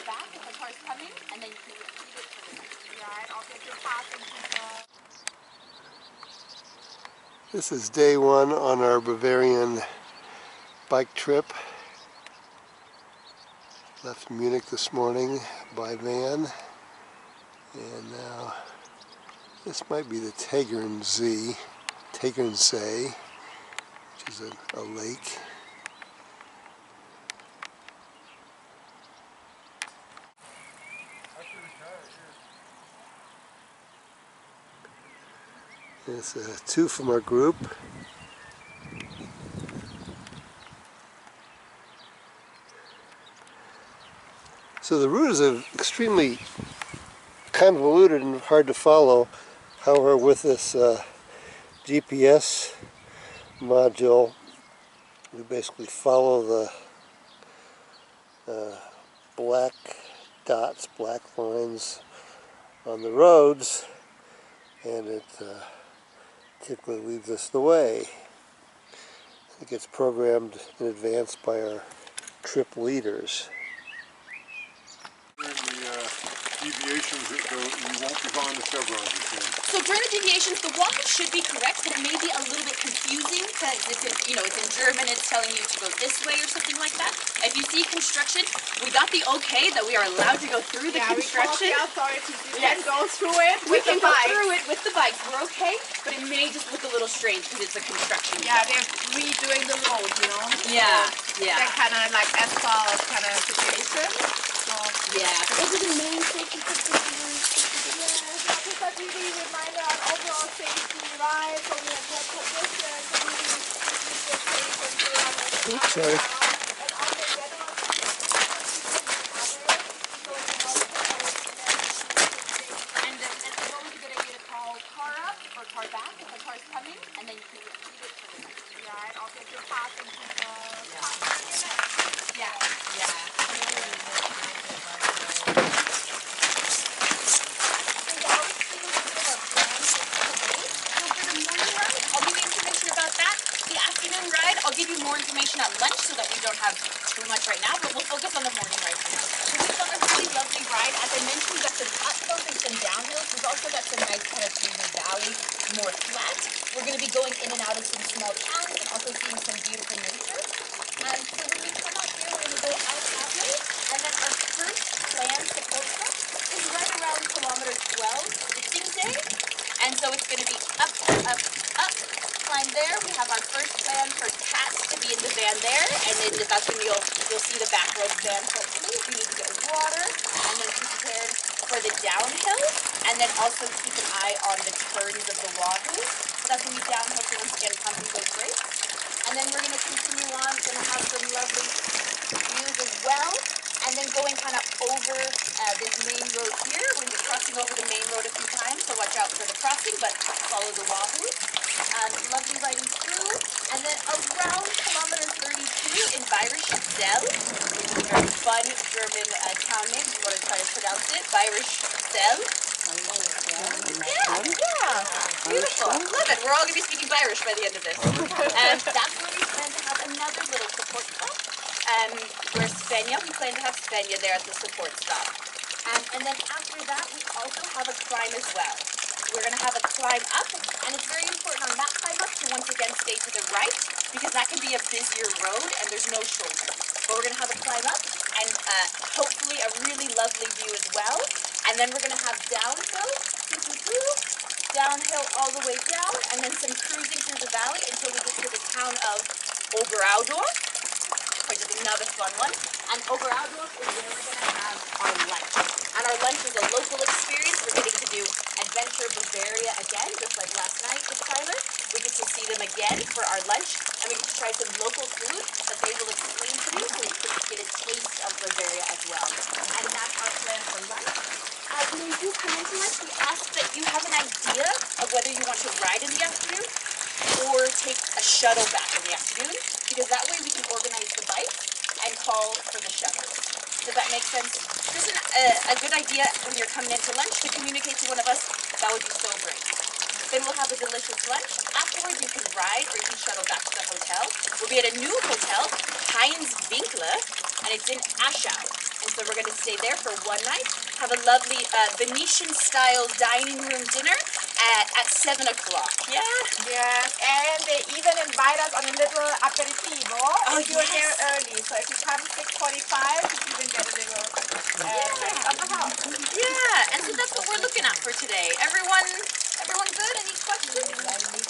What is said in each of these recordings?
back if a car's coming, and then you can repeat it for the next ride. I'll get your passing people. This is day one on our Bavarian bike trip. Left Munich this morning by van, and now this might be the Tegernsee, which is a lake. There's two from our group. So the route is extremely convoluted and hard to follow. However, with this GPS module, we basically follow the black dots, black lines on the roads, and it typically leads us the way. It gets programmed in advance by our trip leaders. Deviations that go, you won't be following the chevron. So during the deviations, the walking should be correct, but it may be a little bit confusing because it's in German. It's telling you to go this way or something like that. If you see construction, we got the okay that we are allowed to go through the construction. We call the authorities. We can go through it. We can go through it with the bikes. We're okay, but it may just look a little strange because it's a construction. Yeah, they're redoing the road, you know. Yeah, yeah. That kind of like asphalt kind of situation. So yeah, but those are the main safety procedures. because we remind on overall safety, right? So we have good position, so we need to Oops, sorry. And it's always a good idea to call car up or car back if a car's coming, and then you can repeat it for the next ride. I'll get your passing people. Yeah, yeah. I'll give you more information at lunch so that we don't have too much right now, but we'll focus on the morning ride for now. So we've got a really lovely ride. As I mentioned, we've got some uphills and some downhills. We've also got some nice kind of through the valley, more flat. We're going to be going in and out of some small towns and also seeing some beautiful nature. And so when we come out here, we're going to go out that way. And then our first planned support stop is right around kilometer 12, lifting day. And so it's going to be up, up, up. Climb there. We have our first plan for cats to be in the van there, and then that's when you'll see the Backroads van hopefully if you need to get water, and then be prepared for the downhill, and then also keep an eye on the turns of the wahoo. So that's when we downhill, so once again pumping those brakes. And then we're going to continue on, going to have some lovely views as well, and then going kind of over this main road here. We're going to be crossing over the main road a few times, so watch out for the crossing, but follow the wahoo. Lovely riding through, and then around kilometer 32 in Kitzbuhel, which is a very fun German town name. If you want to try to pronounce it, Kitzbuhel. Yeah, beautiful. Love it. We're all going to be speaking Irish by the end of this. That's where we plan to have another little support stop. Where Svenja, we plan to have Svenja there at the support stop. And then after that, we also have a climb as well. We're going to have a climb up, and it's very important on that climb up to once again stay to the right, because that can be a busier road and there's no shoulder. But we're going to have a climb up, and hopefully a really lovely view as well. And then we're going to have downhill, downhill all the way down, and then some cruising through the valley until we get to the town of Oberaudorf, which is another fun one. And Oberaudorf is where we're going to have our lunch. And our lunch is a local experience. We're getting to do Adventure Bavaria again, just like last night with Tyler. We get to see them again for our lunch, and we get to try some local food that they will explain to you, so you can get a taste of Bavaria as well. And that's our plan for lunch. When we do come into lunch, we ask that you have an idea of whether you want to ride in the afternoon or take a shuttle back in the afternoon, because that way we can organize the bike and call for the shuttle. Does that make sense? Just a good idea when you're coming into lunch to communicate to one of us. That would be so great. Then we'll have a delicious lunch. Afterwards, you can ride or you can shuttle back to the hotel. We'll be at a new hotel, Heinz Winkler, and it's in Aschau. And so we're going to stay there for one night, have a lovely Venetian-style dining room dinner at 7 o'clock. Yeah? Yes, and they even invite us on a little aperitivo if you're yes. there early. So if you come 6:45, you even get a little taste of the house. Yeah, and so that's what we're looking at for today. Everyone good? Any questions?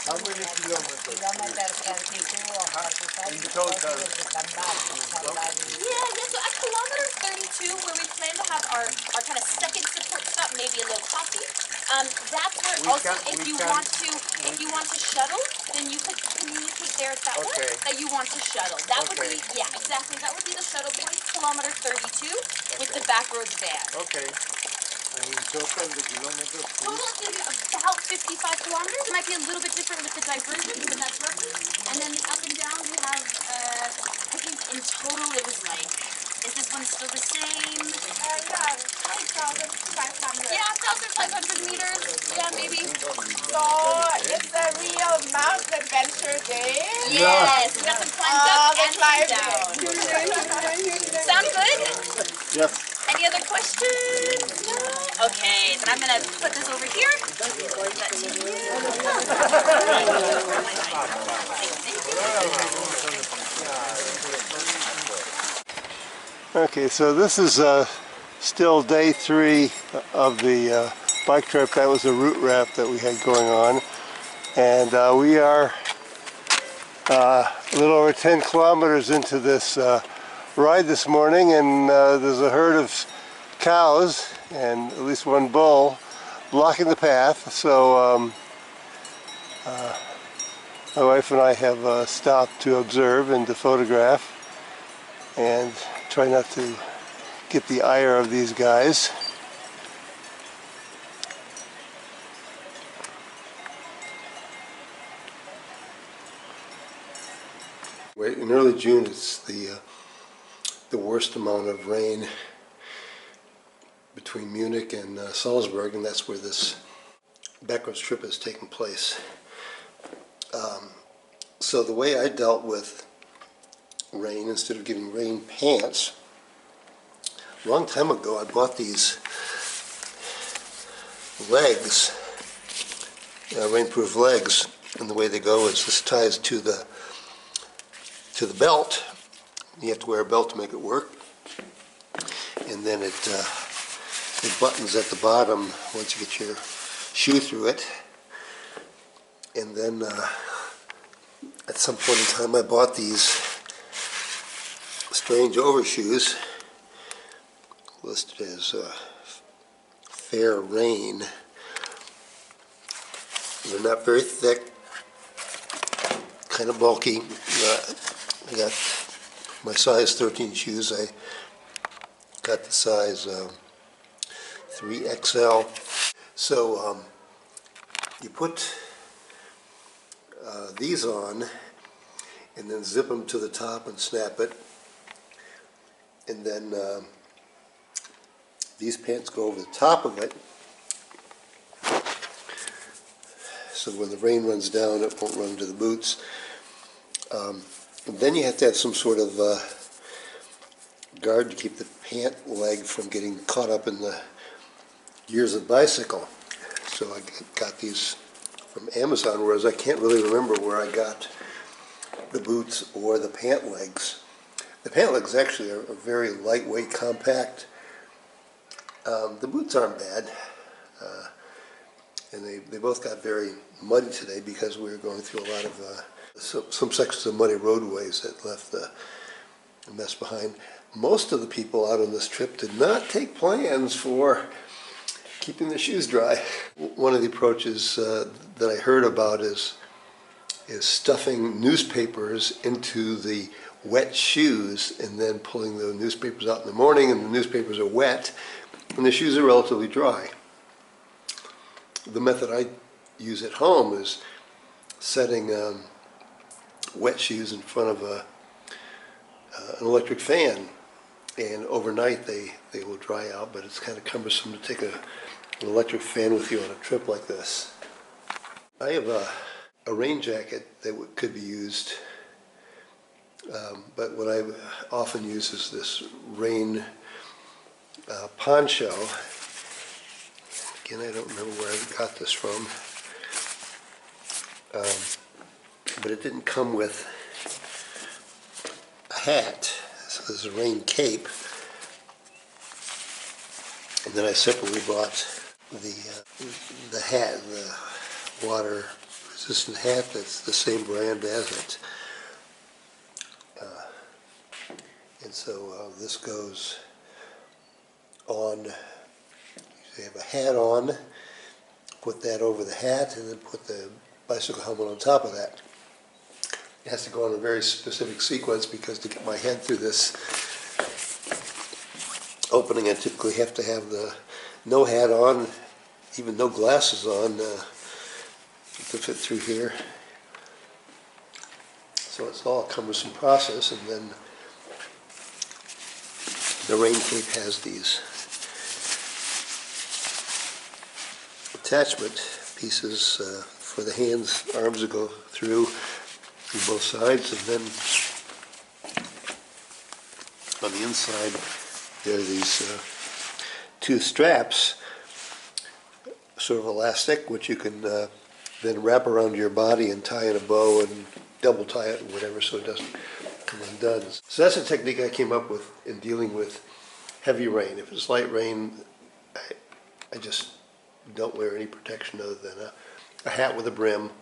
How many kilometers? In total. Yeah, so at kilometer 32, where we plan to have our kind of second support stop, maybe a little coffee. That's where if you want to shuttle, then you could communicate there at that one that you want to shuttle. That would be, yeah, exactly. That would be the shuttle point, kilometer 32, with the Backroads van. Okay. And in total, the kilometers? Total is going to be about 55 kilometers. It might be a little bit different with the diversions, but that's roughly. And then the up and down, we have, I think in total it was like, is this one still the same? Yeah, 1,500. Yeah, 1,500 meters. Yeah, maybe. So it's a real mountain adventure day. Yes, we got some climbs up and some down. down. Sound good? Yes. Any other questions? No? Okay, then I'm going to put this over here. Forward that to you. Okay, so this is still day 3 of the bike trip. That was a route wrap that we had going on. And we are a little over 10 kilometers into this ride this morning, and there's a herd of cows and at least one bull blocking the path. So my wife and I have stopped to observe and to photograph and try not to get the ire of these guys. In early June, it's the worst amount of rain between Munich and Salzburg, and that's where this Backroads trip is taking place. So the way I dealt with rain, instead of getting rain pants, a long time ago I bought these legs, rainproof legs, and the way they go is this ties to the belt. You have to wear a belt to make it work, and then it buttons at the bottom once you get your shoe through it. And then at some point in time I bought these strange overshoes listed as Fair Rain. They're not very thick, kind of bulky. I got my size 13 shoes. I got the size 3XL. So you put these on and then zip them to the top and snap it. And then these pants go over the top of it, so when the rain runs down it won't run to the boots. And then you have to have some sort of guard to keep the pant leg from getting caught up in the gears of the bicycle. So I got these from Amazon, whereas I can't really remember where I got the boots or the pant legs. The pant legs actually are very lightweight, compact. The boots aren't bad, and they both got very muddy today because we were going through a lot of some sections of muddy roadways that left a mess behind. Most of the people out on this trip did not take plans for keeping their shoes dry. One of the approaches that I heard about is stuffing newspapers into the wet shoes and then pulling the newspapers out in the morning, and the newspapers are wet and the shoes are relatively dry. The method I use at home is setting wet shoes in front of an electric fan, and overnight they will dry out, but it's kind of cumbersome to take an electric fan with you on a trip like this. I have a rain jacket that could be used, but what I often use is this rain poncho. Again, I don't remember where I got this from, but it didn't come with a hat, so there's a rain cape. And then I separately bought the hat, the water-resistant hat that's the same brand as it. And so this goes on. You have a hat on, put that over the hat, and then put the bicycle helmet on top of that. It has to go in a very specific sequence because to get my head through this opening, I typically have to have the no hat on, even no glasses on, to fit through here. So it's all a cumbersome process, and then the rain cape has these attachment pieces for the hands, arms to go through both sides, and then on the inside there are these two straps, sort of elastic, which you can then wrap around your body and tie in a bow and double tie it or whatever so it doesn't come undone. So that's a technique I came up with in dealing with heavy rain. If it's light rain, I just don't wear any protection other than a hat with a brim.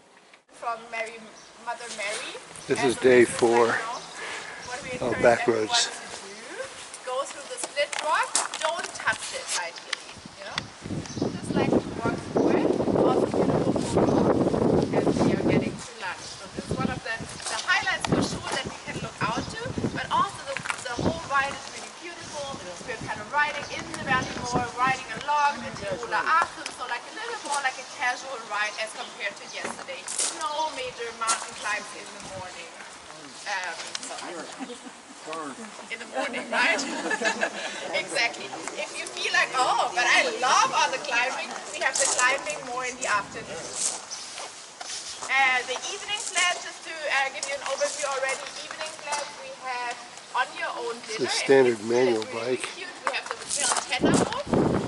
From Mother Mary. This is day 4 of Backroads. Go through the split rock, don't touch it ideally, you know? Just like walk through it, also beautiful photo, and we are getting to lunch. So this is one of the highlights for sure that we can look out to, but also the whole ride is really beautiful. We're kind of riding in the valley more, riding along the Tiroler Aachen, so like a little more like a casual ride as compared to yesterday. No major mountain climbs in the morning. In the morning, right? Exactly. If you feel like, oh, but I love all the climbing, we have the climbing more in the afternoon. The evening plan, just to give you an overview already, evening plan we have on your own dinner. It's a standard manual bike. Cute. We have the antenna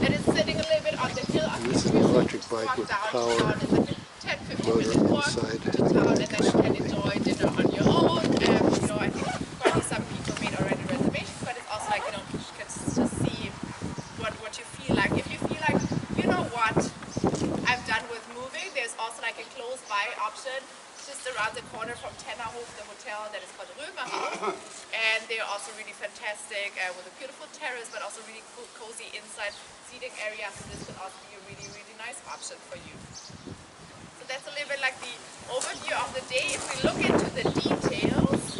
that is sitting a little bit on the hill. And this is an electric bike with power motor inside. To town, and then you can enjoy dinner on your own. You know, I think probably some people made already reservations, but it's also like, you know, you can just see what you feel like. If you feel like, you know what, I'm done with moving, there's also like a close by option just around the corner from Tennerhof, the hotel that is called Römerhof, and they're also really fantastic with a beautiful terrace, but also really cozy inside seating area. So this could also be a really, really nice option for you. So that's a little bit like the overview of the day. If we look into the details,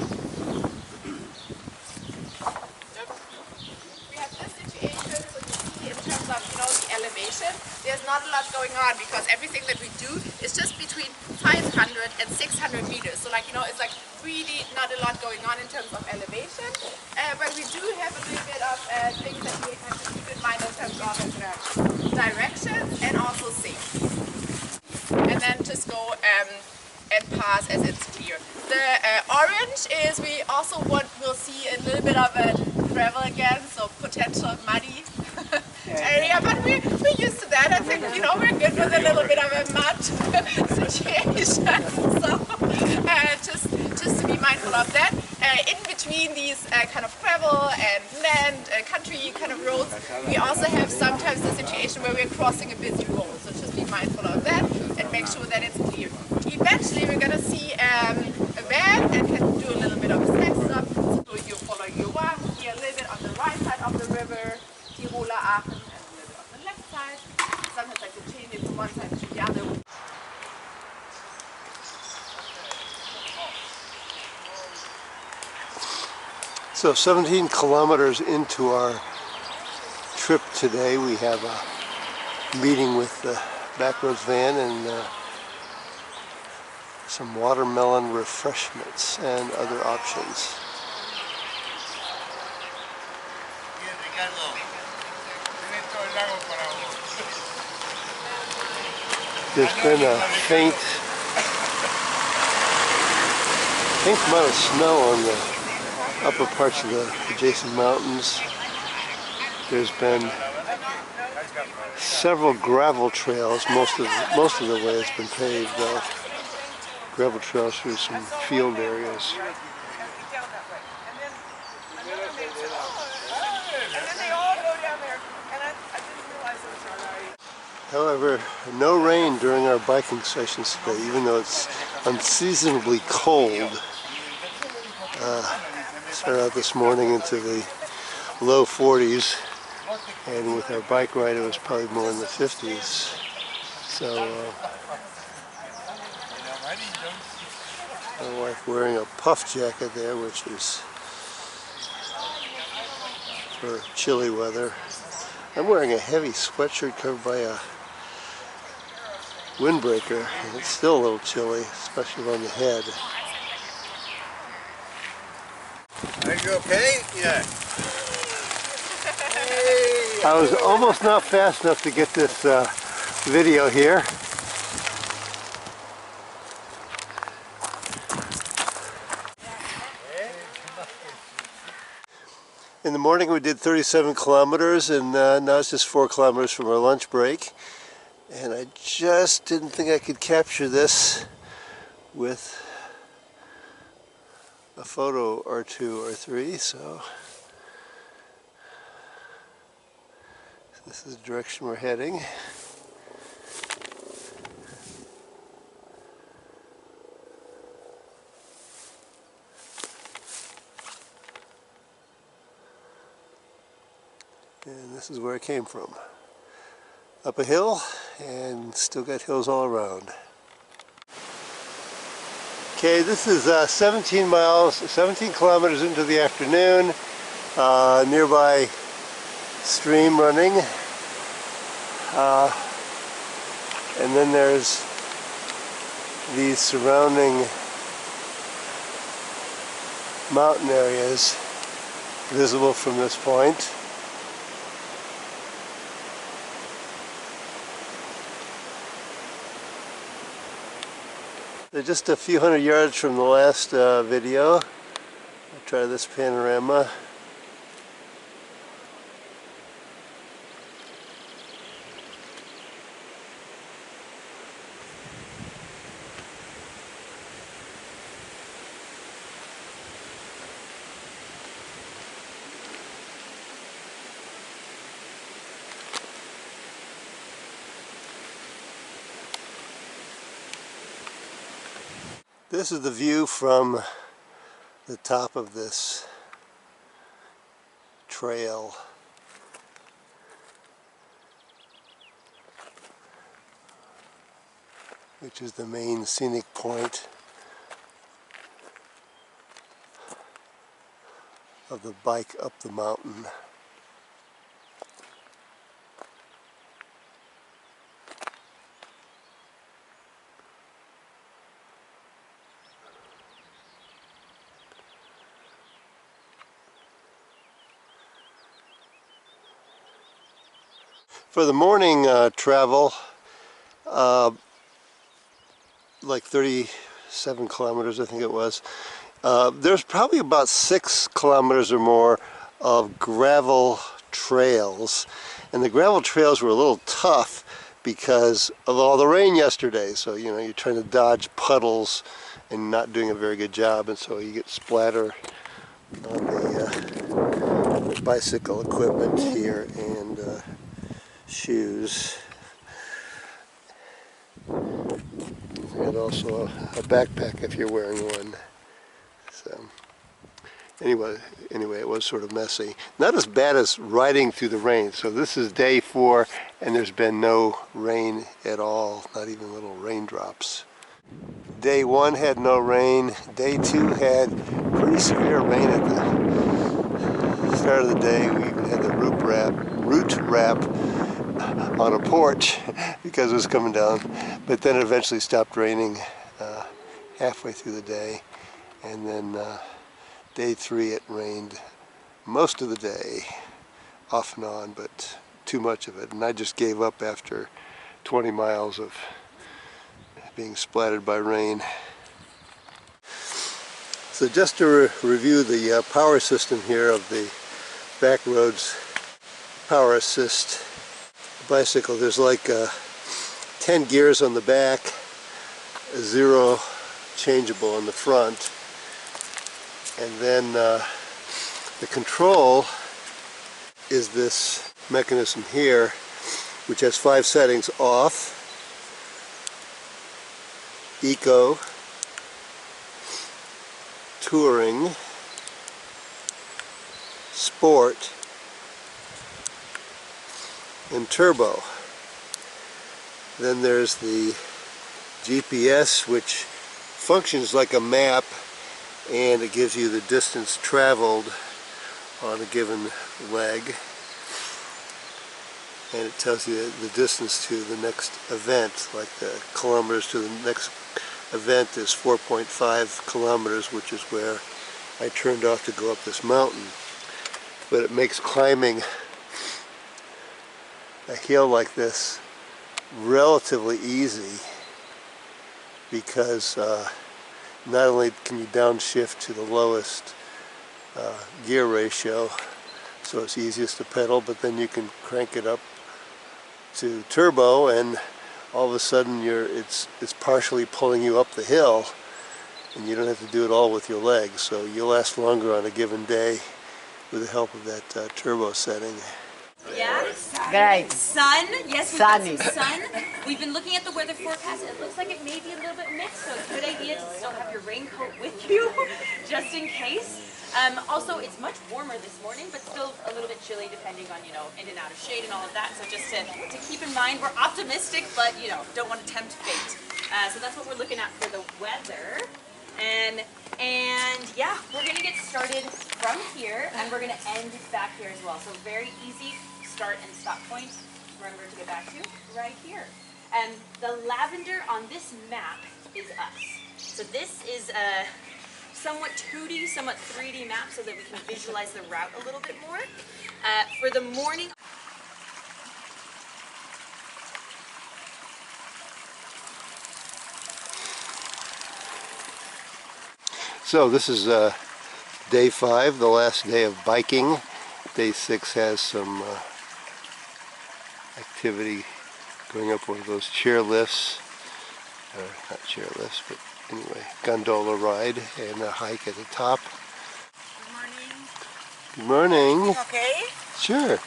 we have this situation, so you see in terms of, you know, the elevation, there's not a lot going on because everything that we do is just between 500 and 600 meters. So like, you know, it's like really not a lot going on in terms of elevation, but we do have a little bit of things that we have to keep in mind in terms of directions and also safety. And then just go and pass as it's clear. The orange is we also will see a little bit of a gravel again, so potential muddy area, but we're used to that. I think, you know, we're good with a little bit of a mud situation. So just to be mindful of that. In between these kind of gravel and land, country kind of roads, we also have sometimes the situation where we're crossing a busy road. So just be mindful of that and make sure that it's clear. Eventually we're going to see a van and can do a little bit of a snack stop. So you follow your one here a little bit on the right side of the river, Tiroler Aachen, and a little bit on the left side. Sometimes I can change it from one side to the other. So 17 kilometers into our trip today, we have a meeting with the Backroads van and some watermelon refreshments and other options. There's been a faint faint amount of snow on the upper parts of the adjacent mountains. There's been several gravel trails. Most of the way has been paved, though. Gravel trails through some field areas. However, no rain during our biking sessions today, even though it's unseasonably cold. Started out this morning into the low 40s, and with our bike ride it was probably more in the 50s. So my wife wearing a puff jacket there, which is for chilly weather. I'm wearing a heavy sweatshirt covered by a windbreaker, and it's still a little chilly, especially on the head. Are you okay? Yeah. I was almost not fast enough to get this video here. In the morning we did 37 kilometers, and now it's just 4 kilometers from our lunch break. And I just didn't think I could capture this with a photo or two or three, so this is the direction we're heading. And this is where I came from. Up a hill, and still got hills all around. Okay, this is 17 kilometers into the afternoon. Nearby stream running. And then there's these surrounding mountain areas visible from this point. They're just a few hundred yards from the last video. I'll try this panorama. This is the view from the top of this trail. Which is the main scenic point of the bike up the mountain. For the morning travel, like 37 kilometers I think it was, there's probably about 6 kilometers or more of gravel trails. And the gravel trails were a little tough because of all the rain yesterday. So, you know, you're trying to dodge puddles and not doing a very good job, and so you get splatter on the bicycle equipment here and shoes, and also a backpack if you're wearing one. So anyway, it was sort of messy. Not as bad as riding through the rain. So this is day 4, and there's been no rain at all, not even little raindrops. Day 1 had no rain. Day 2 had pretty severe rain at the start of the day. We even had the root wrap on a porch because it was coming down, but then it eventually stopped raining halfway through the day, and then day 3 it rained most of the day, off and on, but too much of it, and I just gave up after 20 miles of being splattered by rain. So just to review the power system here of the Backroads Power Assist bicycle, there's like 10 gears on the back, 0 changeable on the front, and then the control is this mechanism here, which has 5 settings: off, eco, touring, sport, and turbo. Then there's the GPS, which functions like a map, and it gives you the distance traveled on a given leg, and it tells you the distance to the next event, like the kilometers to the next event is 4.5 kilometers, which is where I turned off to go up this mountain. But it makes climbing a hill like this relatively easy, because not only can you downshift to the lowest gear ratio, so it's easiest to pedal, but then you can crank it up to turbo, and all of a sudden it's partially pulling you up the hill, and you don't have to do it all with your legs, so you'll last longer on a given day with the help of that turbo setting. Yeah? Great. Sun. Yes, we've got Sunny. some sun. We've been looking at the weather forecast. It looks like it may be a little bit mixed, so it's a good idea to still have your raincoat with you, just in case. Also, it's much warmer this morning, but still a little bit chilly depending on, you know, in and out of shade and all of that. So just to keep in mind, we're optimistic, but, you know, don't want to tempt fate. So that's what we're looking at for the weather. And yeah, we're going to get started from here, and we're going to end back here as well. So very easy start and stop point. Remember to get back to right here. And the lavender on this map is us. So this is a somewhat 2D, somewhat 3D map so that we can visualize the route a little bit more. For the morning, So this is day 5, the last day of biking. Day 6 has some activity, going up one of those chair lifts, or not chair lifts, but anyway, gondola ride and a hike at the top. Good morning. Good morning. Okay. Sure.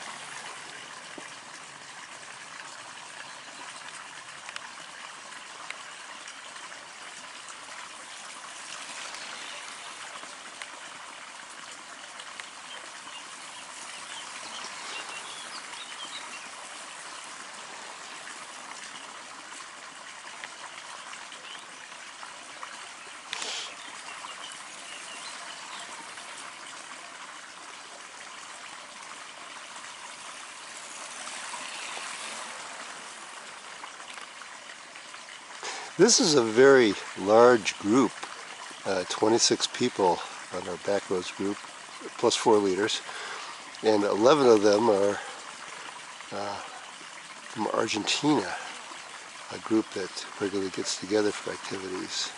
This is a very large group, 26 people on our Backroads group, plus 4 leaders, and 11 of them are from Argentina, a group that regularly gets together for activities.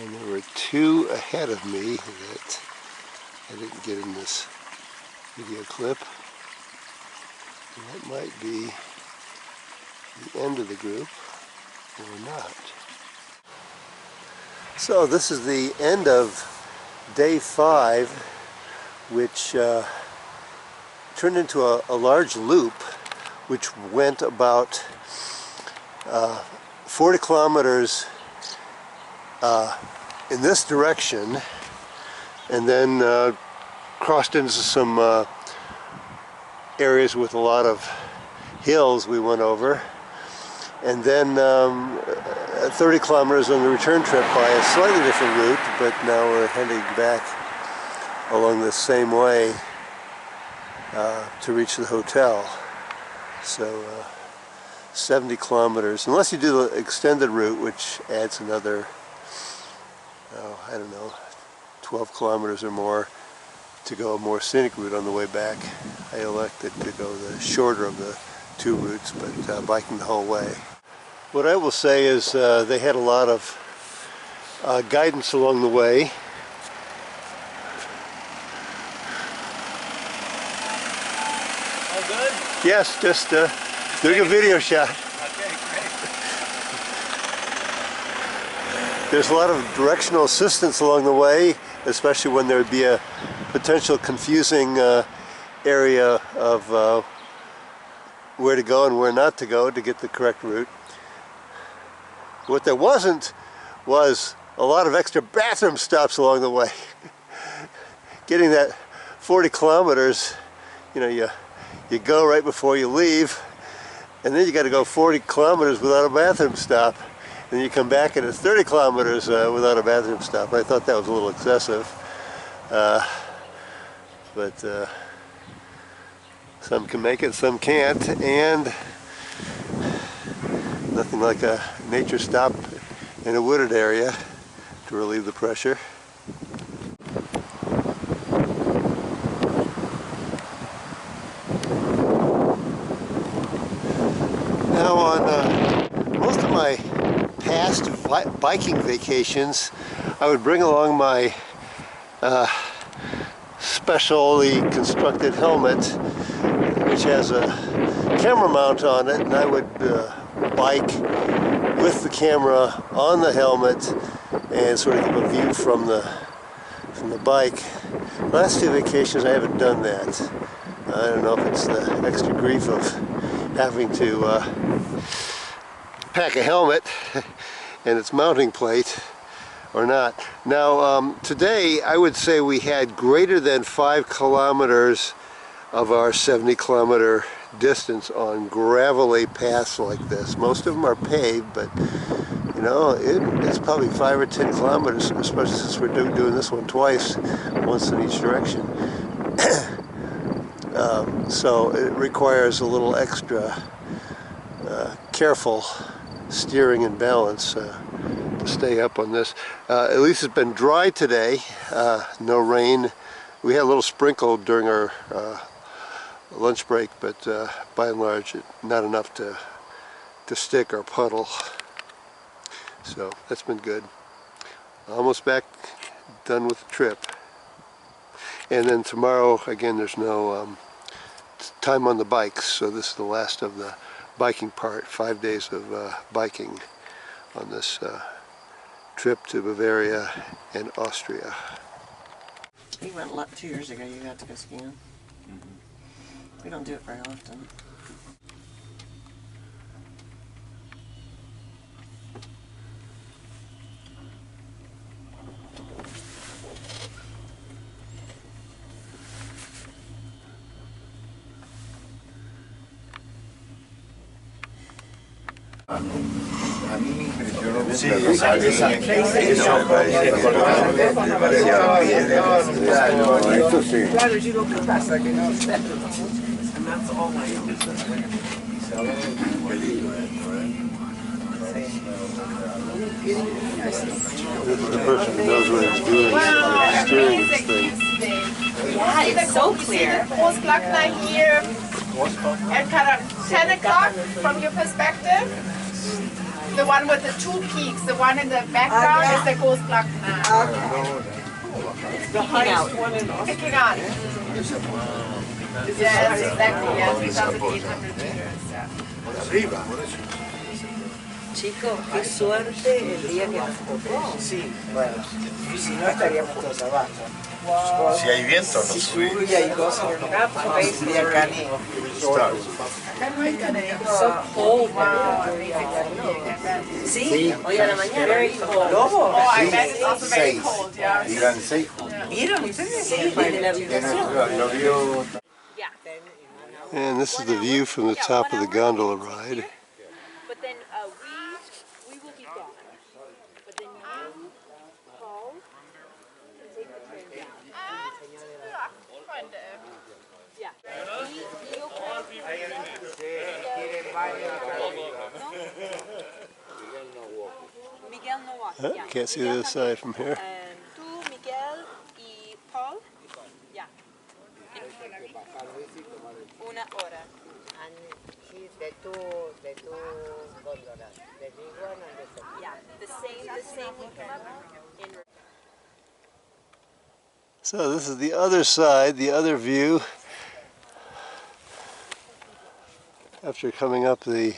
And there were 2 ahead of me that I didn't get in this video clip. And that might be the end of the group, or not. So this is the end of day 5, which turned into a large loop, which went about 40 kilometers in this direction, and then crossed into some areas with a lot of hills we went over, and then 30 kilometers on the return trip by a slightly different route, but now we're heading back along the same way to reach the hotel. So 70 kilometers, unless you do the extended route, which adds another, I don't know, 12 kilometers or more to go a more scenic route on the way back. I elected to go the shorter of the two routes, but biking the whole way. What I will say is they had a lot of guidance along the way. All good? Yes, just doing a video shot. Okay, great. There's a lot of directional assistance along the way, especially when there would be a potential confusing area of where to go and where not to go to get the correct route. What there wasn't was a lot of extra bathroom stops along the way. Getting that 40 kilometers, you know, you go right before you leave, and then you got to go 40 kilometers without a bathroom stop. Then you come back and it's 30 kilometers without a bathroom stop. I thought that was a little excessive. But some can make it, some can't, and nothing like a nature stop in a wooded area to relieve the pressure. Now on most of my past biking vacations, I would bring along my specially constructed helmet, which has a camera mount on it, and I would bike with the camera on the helmet and sort of give a view from the bike. Last two vacations I haven't done that. I don't know if it's the extra grief of having to pack a helmet and its mounting plate or not. Now today I would say we had greater than 5 kilometers of our 70 kilometer distance on gravelly paths like this. Most of them are paved, but you know, it's probably 5 or 10 kilometers, especially since we're doing this one twice, once in each direction. So it requires a little extra careful steering and balance to stay up on this. At least it's been dry today, no rain. We had a little sprinkle during our lunch break, but by and large not enough to stick or puddle. So that's been good. Almost back, done with the trip. And then tomorrow again there's no time on the bikes, so this is the last of the biking part. 5 days of biking on this trip to Bavaria and Austria. We went 2 years ago. You got to go skiing. We don't do it very often. A mí me impresionó mucho esa esto sí. Claro, yo digo, ¿qué pasa? Que no sé. And that's all I The person who knows what he's doing is steering this thing. Yeah, it's so clear. Großglockner here at kind of 10 o'clock from your perspective. The one with the two peaks, the one in the background is the Großglockner. The highest one in Austria. Picking on. Yes, exactly. Yes, 3,800 meters. Arriba. Chicos, qué suerte el día que nos tocó. Sí, bueno, si no estaríamos todos abajo. Wow. Si hay viento, no Si sube. lluvia y cosas, no sería cani. So cold. Sí, hoy a la mañana. Very cold. ¿Lobo? Oh, I bet it's also very Seis. cold, yeah. Irán 6. ¿Vieron ustedes? Sí, desde la habitación. Lo vio. And this is the view from the top of the gondola ride. But then we will be gone. But then you call and take the train down. Freunde. Yeah. You'll call. Miguel no walk. Huh? Yeah. Can't see Miguel the other side from here. Tú, Miguel y Paul. Yeah. Una hora. And he's de two gondolas, the big one and the second. Yeah. The same we come up in. So this is the other side, the other view. After coming up the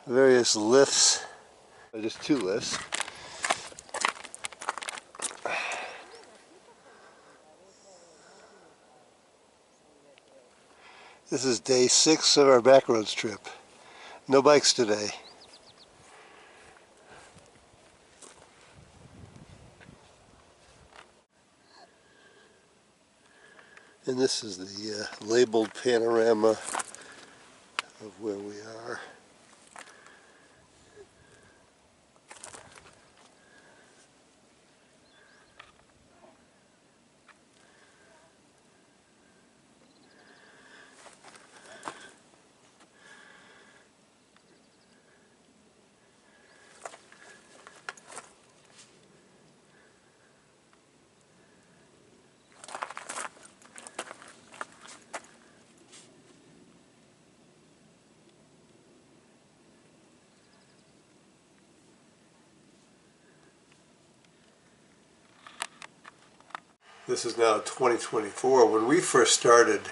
various lifts, just 2 lifts. This is day 6 of our Backroads trip. No bikes today. And this is the labeled panorama of where we are. This is now 2024. When we first started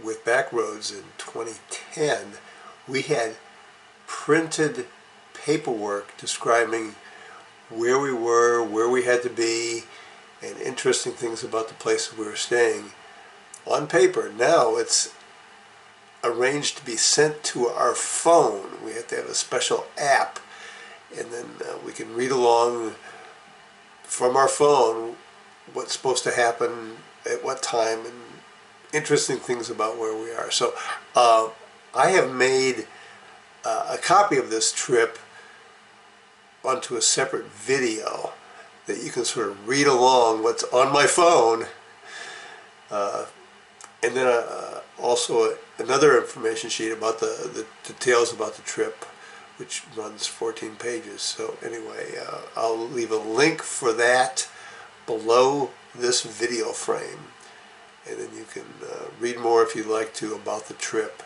with Backroads in 2010, we had printed paperwork describing where we were, where we had to be, and interesting things about the places we were staying on paper. Now it's arranged to be sent to our phone. We have to have a special app, and then we can read along from our phone what's supposed to happen at what time and interesting things about where we are. So I have made a copy of this trip onto a separate video that you can sort of read along what's on my phone, and then also another information sheet about the details about the trip, which runs 14 pages. So anyway, I'll leave a link for that below this video frame, and then you can read more if you'd like to about the trip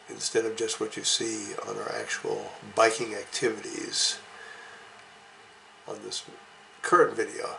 instead of just what you see on our actual biking activities on this current video.